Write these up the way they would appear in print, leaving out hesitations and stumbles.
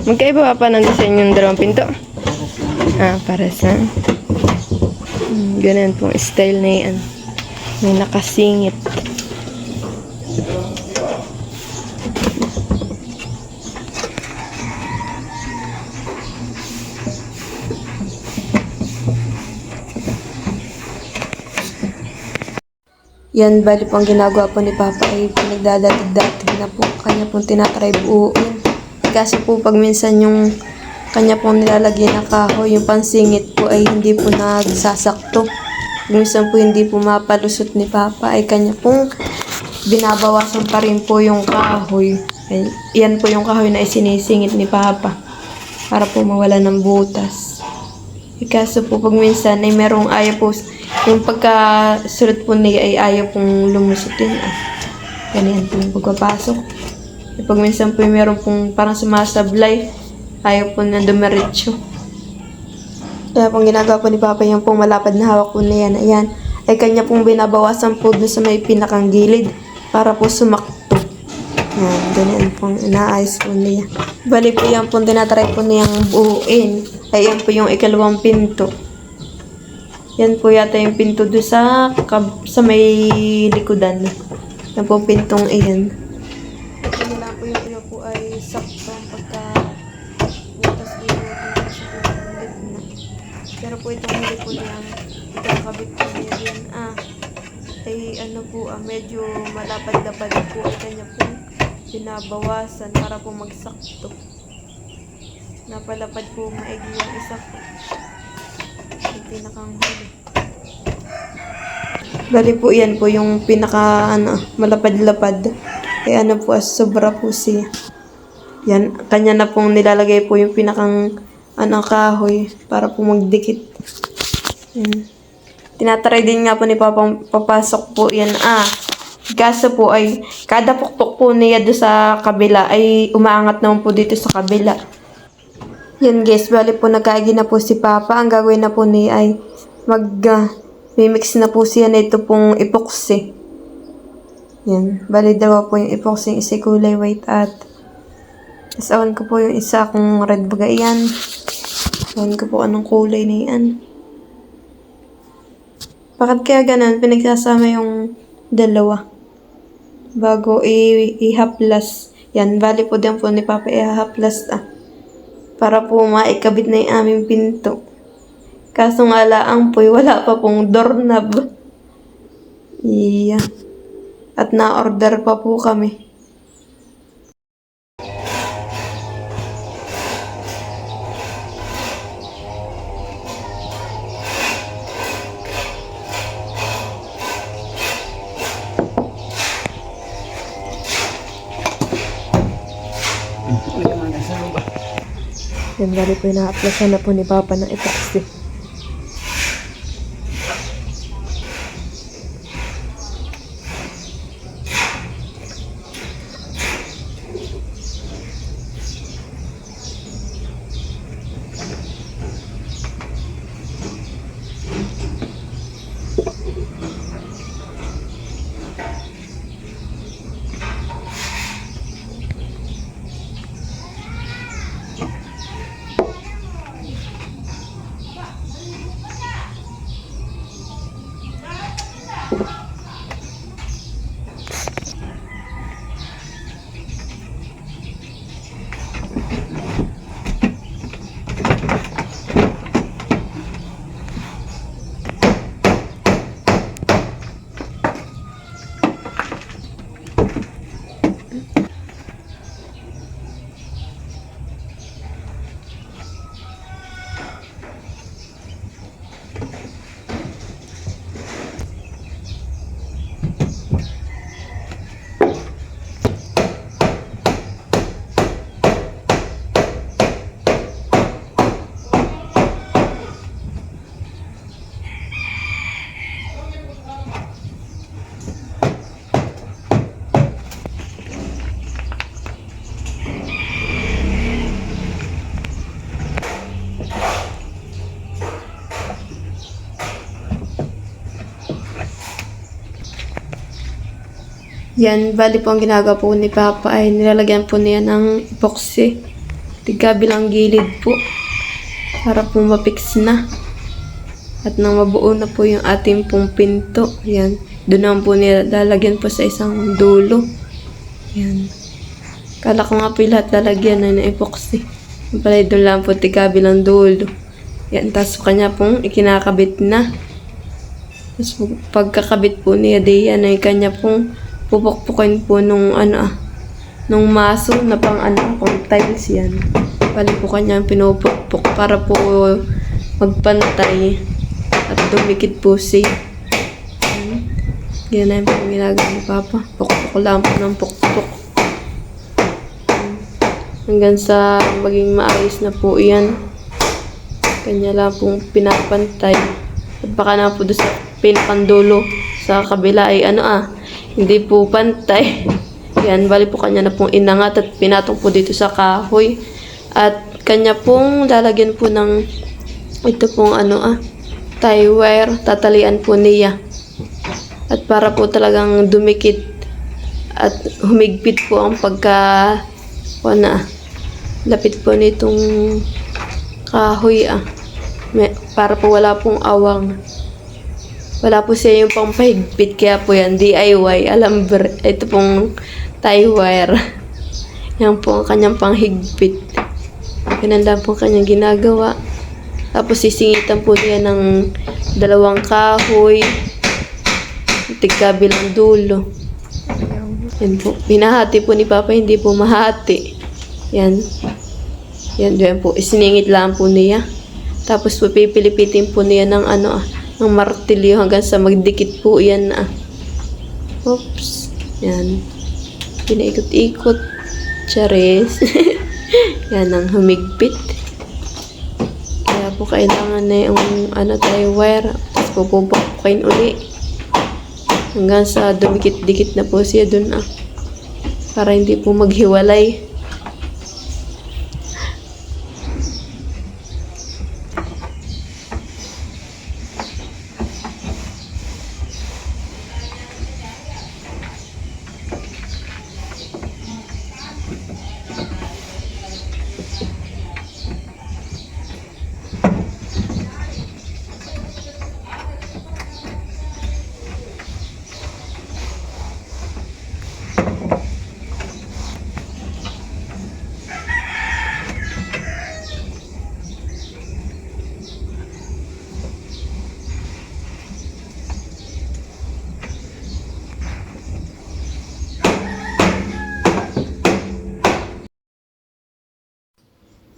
Magkaiba pa ng design yung dalawang pinto? Para sa ganun pong style na yan. May nakasingit. Yan, bali po ang ginagawa po ni Papa ay pinagdadatig-datig na po kanya pong tinatry buuin. Kasi po pag minsan yung kanya pong nilalagyan na kahoy, yung pansingit po ay hindi po nagsasakto. Minsan po hindi po mapalusot ni Papa ay kanya pong binabawasan pa rin po yung kahoy. Ay, yan po yung kahoy na isinisingit ni Papa para po mawala ng butas. Kaso po pag minsan ay merong ayaw po, yung pagkasulot po niya ay ayaw pong lumusutin. Ganyan po yung pagpapasok. Pag minsan po meron pong parang sumasablay, ayaw po na dumiretso. Kaya pong ginagawa po ni Papa yung pong malapad na hawak po na yan, ayan, ay kanya pong binabawasan po doon sa may pinakang gilid para po sumakto. Yan, ganyan pong inaayos po niya. Bali po yan pong tinatry po niyang buuin. Ay yan po yung ikalawang pinto. Yan po yata yung pinto doon sa may likodan. Yan po pintong iyan. Yan lang po yung po ay sakto ang pagka butas dito sa gitna. Pero po itong hindi po niyang ikakabit po niya yan. Ay ano po, medyo malapad-lapad po ay kanya po binabawasan para po magsakto. Napalapad po maigi yung isa po. Yung pinakang huli. Bali po yan po yung pinaka malapad-lapad. Kaya po sobra po siya. Yan, kanya na pong nilalagay po yung pinakang kahoy para po magdikit. Yan. Tinatry din nga po ni Papang papasok po yan. Kaso po ay kada pukpok po niya doon sa kabila ay umaangat naman po dito sa kabila. Yan guys, bali po nagkaigi na po si Papa. Ang gagawin na po niya ay mimix na po siya na ito pong epoxy. Yan, bali dalawa po yung epoxy, isa kulay white at asawan ko po yung isa kung red bagay yan. Asawan ko po anong kulay na yan. Bakit kaya ganun? Pinagsasama yung dalawa bago i-haplas. Yan, bali po din po ni Papa i-haplas para po maikabit na yung aming pinto. Kaso nga laang po, wala pa pong doorknob. Yeah. At na-order pa po kami. Yan, bali po yung na-applausan na po ni Papa ng epoxy. Yan, bali po ang ginagawa po ni Papa ay nilalagyan po niya ng epoxy. tigkabilang gilid po. Para po mapix na. At nang mabuo na po yung ating pong pinto. Yan. Doon naman po nilalagyan po sa isang dulo. Yan. Kala ko nga po yung lahat lalagyan na epoxy. Yung pala doon lang po tigkabilang dulo. Yan. Tapos kanya pong ikinakabit na. Tapos pagkakabit po niya diyan ay kanya pong pupukpukin po nung nung maso na pang pang tiles yan. Bali po kanya pinupukpuk para po magpantay at dumikit po siya. Yan po yung ginagawa ni Papa. Pukpuk lang po ng pukpuk. Hanggang sa maging maayos na po yan. Kanya lang pong pinapantay. At baka na po doon sa pinakandulo sa kabila ay hindi po pantay. Yan, bali po kanya na pong inangat at pinatong po dito sa kahoy. At kanya pong lalagyan po ng ito pong tie wire, tatalian po niya. At para po talagang dumikit at humigpit po ang lapit po nitong kahoy para po wala pong awang. Wala po siya yung pampahigpit, kaya po yan DIY, ito pong tie wire. Yan po ang kanyang panghigpit. Ganun lang po kanyang ginagawa. Tapos sisingitan po niya ng 2 kahoy, tigkabilang dulo. Yan po. Pinahati po ni Papa, hindi po mahati. Yan. Yan po. Isiningit lang po niya. Tapos po pipilipitin po niya ng ng martilyo hanggang sa magdikit po yan Oops. Yan. Pinaikot-ikot. Charis. Yan ang humigpit. Kaya po kailangan na yung tie wire. Tapos pupupukin uli. Hanggang sa dumikit-dikit na po siya dun para hindi po maghiwalay.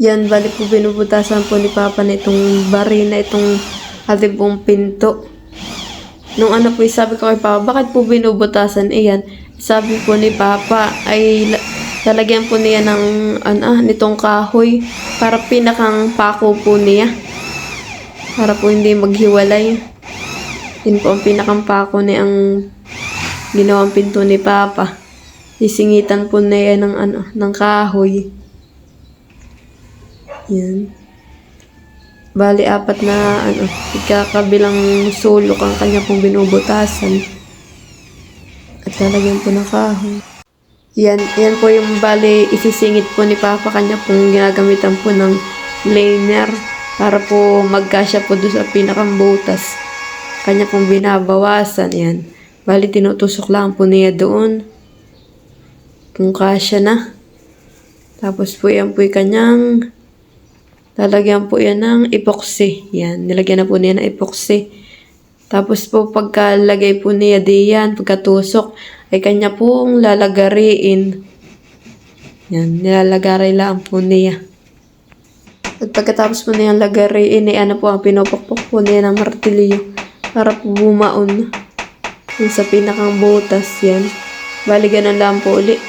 Yan, bali po binubutasan po ni Papa na itong bari na itong ating pong pinto. Nung po, sabi ko kay Papa, bakit po binubutasan? Yan, sabi po ni Papa, ay lalagyan po niya ng nitong kahoy para pinakang pako po niya. Para po hindi maghiwalay. Yan po ang pinakang pako niya ang ginawang pinto ni Papa. Isingitan po niya ng kahoy. Yan. Bali, 4 na ikakabilang sulok ang kanya pong binubutasan. At lalagyan po ng kahoy. Yan po yung bali isisingit po ni Papa, kanya pong ginagamitan po ng planer para po magkasya po doon sa pinakambutas. Kanya pong binabawasan. Yan. Bali, tinutusok lang po niya doon. Kung kasya na. Tapos po yan po yung kanyang lalagyan po yan ng epoxy. Yan, nilagyan na po niya ng epoxy. Tapos po pagkalagay po niya diyan, pagkatusok, ay kanya pong lalagariin. Yan, nilalagaray lang po niya. At pagkatapos po niya lagariin, ay po ang pinupukpok po niya ng martilyo para po bumaon yung sa pinakang butas. Yan. Bali, ganun lang po uli.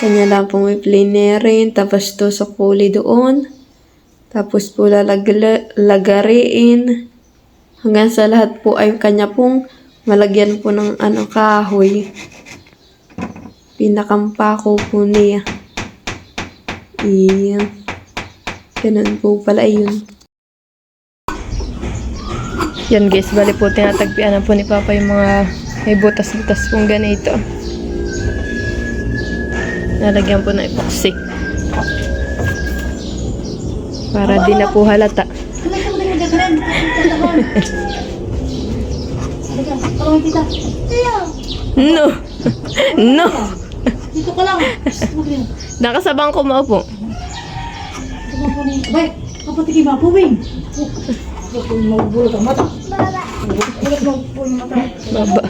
Kanya lang po may planerin, tapos tusok po uli doon. Tapos po lalagariin hanggang sa lahat po ay kanya pong malagyan po ng kahoy. Pinakampako po niya. Iyan. Ganun po pala yun. Yan guys, bali po tinatagpian na po ni Papa yung mga may butas-butas pong ganito. Nalagyan po ng epoxy. Para di na po halata. No! No! Dito ka lang. Nakasabang ko maupo. Bay, kapatid ba po, Wing? Magbulot ang mata. Magbulot ang mata. Baba.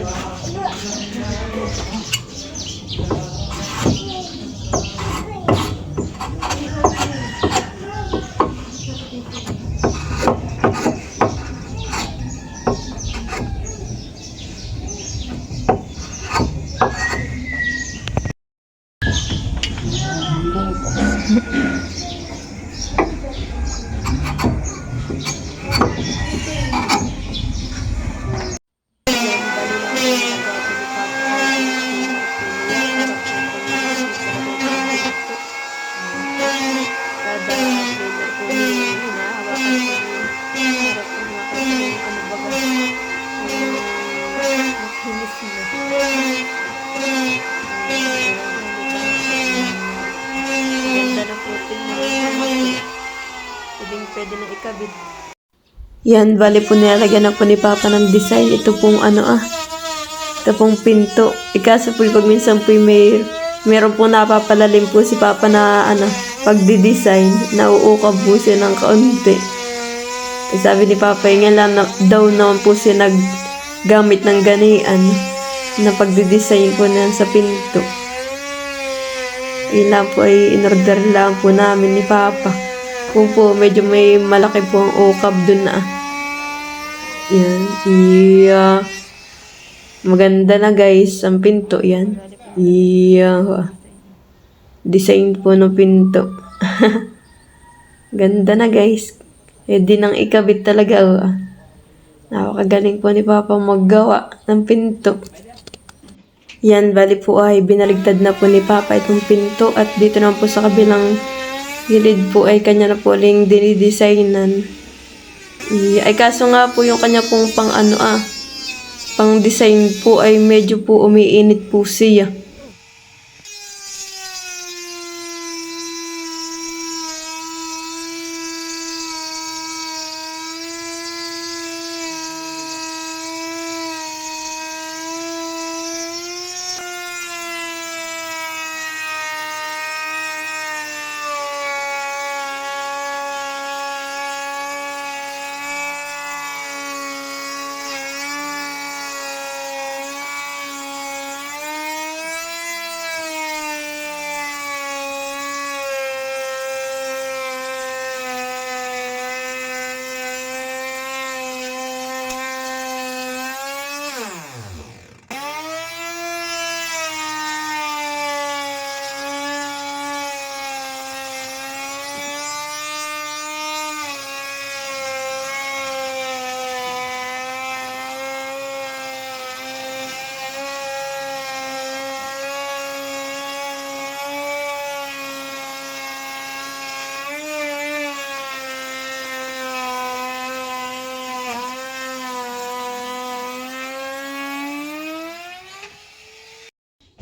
Pwede na ikabit. Yan, bali po nilalagyan na po ni Papa ng design. Ito pong ito pong pinto. Ikaso po pag minsan po meron po napapalalim po si Papa na pagdi-design. Nauukab po siya ng kaunti. Sabi ni Papa, nga lang daw naman po siya naggamit ng ganian na pagdi-design po na sa pinto. Ilan po ay in-order lang po namin ni Papa. Kung po medyo may malaki po ang ukab dun na. Yan. Yeah. Maganda na guys ang pinto yan. Yeah. Design po ng pinto. Ganda na guys. Pwede nang ikabit talaga. Napakagaling po ni Papa maggawa ng pinto. Yan, bali po ay binaligtad na po ni Papa itong pinto at dito naman po sa kabilang gilid po ay kanya na po ring dinidesignan. Ay kaso nga po yung kanya pong pang design po ay medyo po umiinit po siya.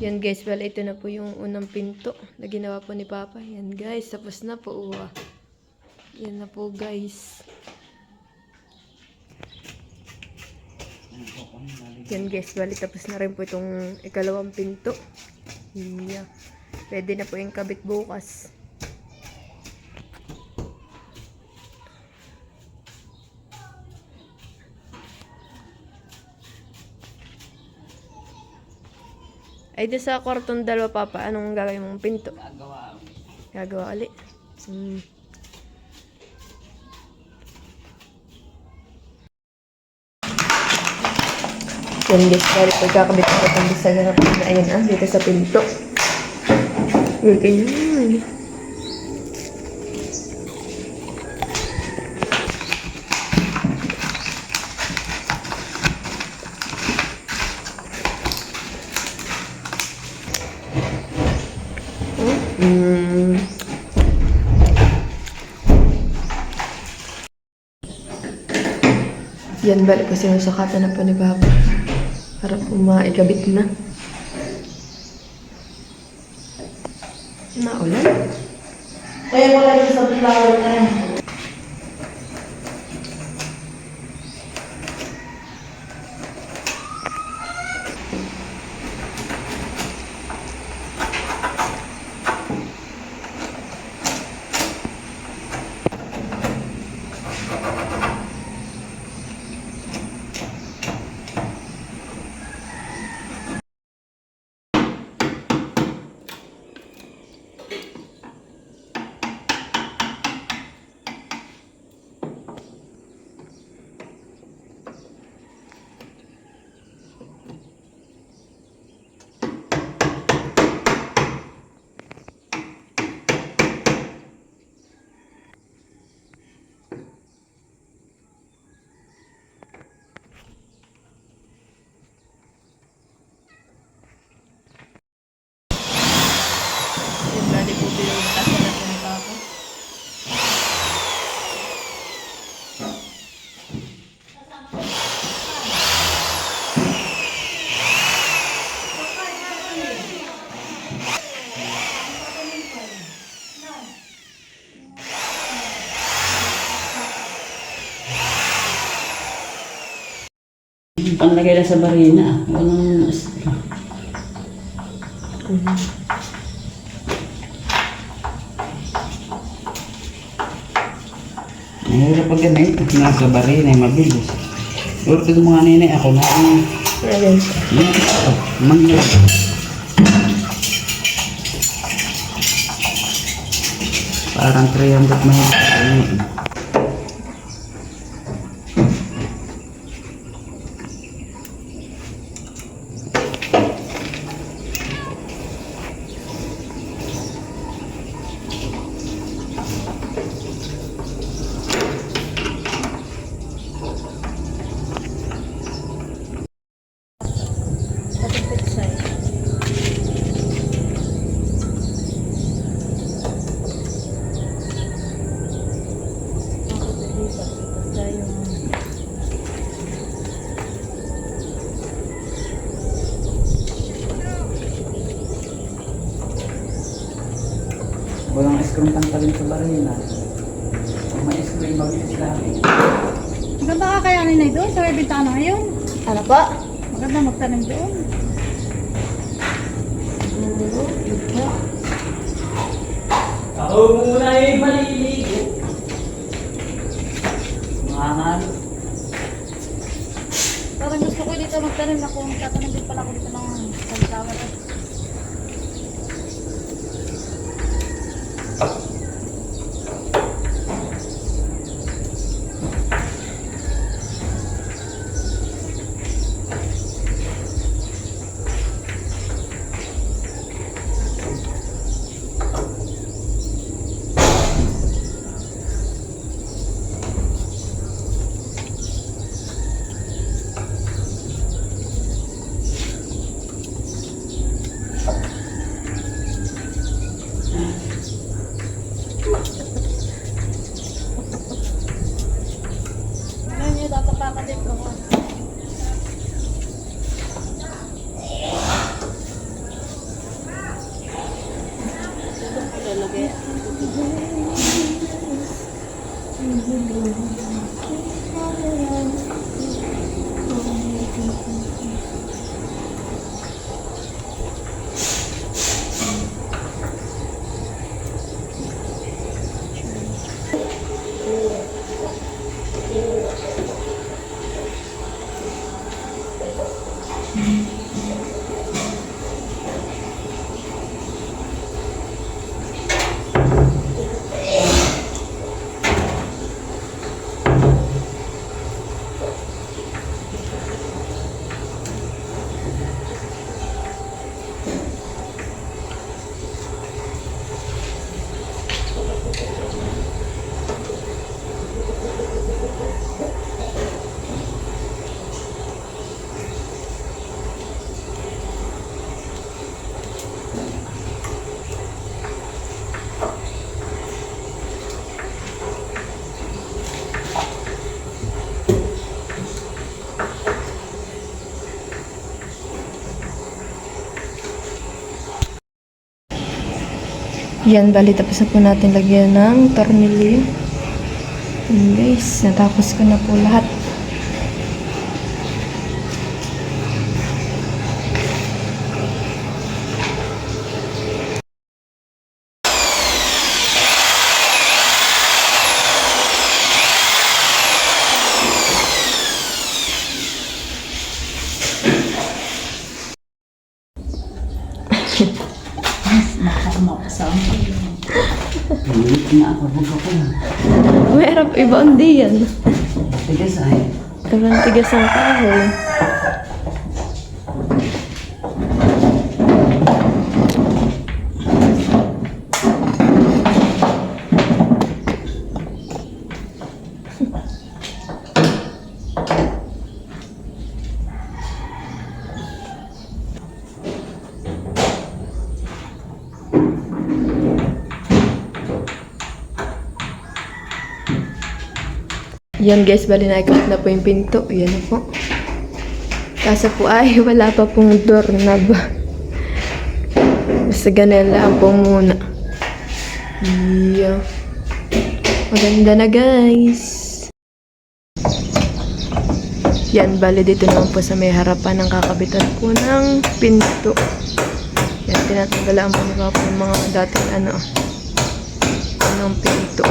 Yan guys, well, ito na po yung unang pinto na ginawa po ni Papa. Yan guys, tapos na po. Yan na po guys. Yan guys, bali tapos na rin po itong ikalawang pinto. Yeah. Pwede na po yung kabit bukas. Ay, doon sa kwartong dalawa, Papa, anong gagawin mong pinto? Gagawa ulit. Yan guys, bali pagkakabit ko itong bisagan na ayan dito sa pinto. Ganyan. Yan, balik po sinusukatan na po ni Papa para po maikabit na. Naulan. Kaya wala yung sa flower na yan. Panlagay na sa barina. Walang mahirap pag ganito. Nasa barina ay mabilis. Pero ito mga ninay ako na Ayun. mangga. Parang 300 mahirap. Walang ice cream tangkalin sa barina. Kung may ice cream, mabilis lang. Maganda ka kaya ninay doon sa may bintana ngayon. Ano po? Maganda magtanim doon. Ako muna ay maliligo. Mahangalo. Parang gusto ko dito magtanim ako. Magtatanim din pala ako dito ng sunflower. Ngayon yun, dapat pakadip ako. Yan, bali tapos na po natin lagyan ng tornilyo. Yan guys, natapos ko na po lahat. Ulit na ako. Huwag ako na. Mayroon pa iba hindi yan. Tigas ay. Sobrang tigas ang kahoy. Yan guys, bali na-cut na po yung pinto. Yan na po. Kaso po ay wala pa pong doorknob. Basta ganun lang po muna. Yeah. Maganda na guys. Yan, bali dito naman po sa may harapan ng kakabitan po ng pinto. Yan, tinatanggalaan po ni Papa yung mga dating anong pinto.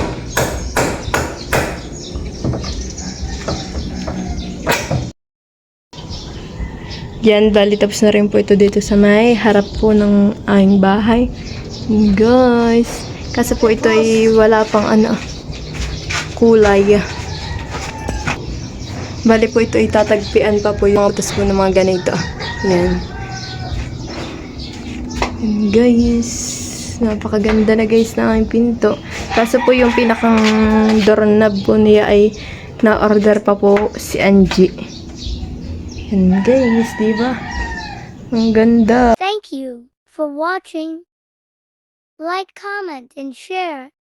Yan, bali tapos na rin po ito dito sa may harap po ng aming bahay. Guys, kasi po ito ay wala pang kulay. Bali po ito ay tatagpian pa po yung mga butas po ng mga ganito. Yan. Yan guys, napakaganda na guys ng aming pinto. Kaso po yung pinakang doorknob po niya ay na-order pa po si Angie. Yan guys, diba? Ang ganda. Thank you for watching. Like, comment, and share.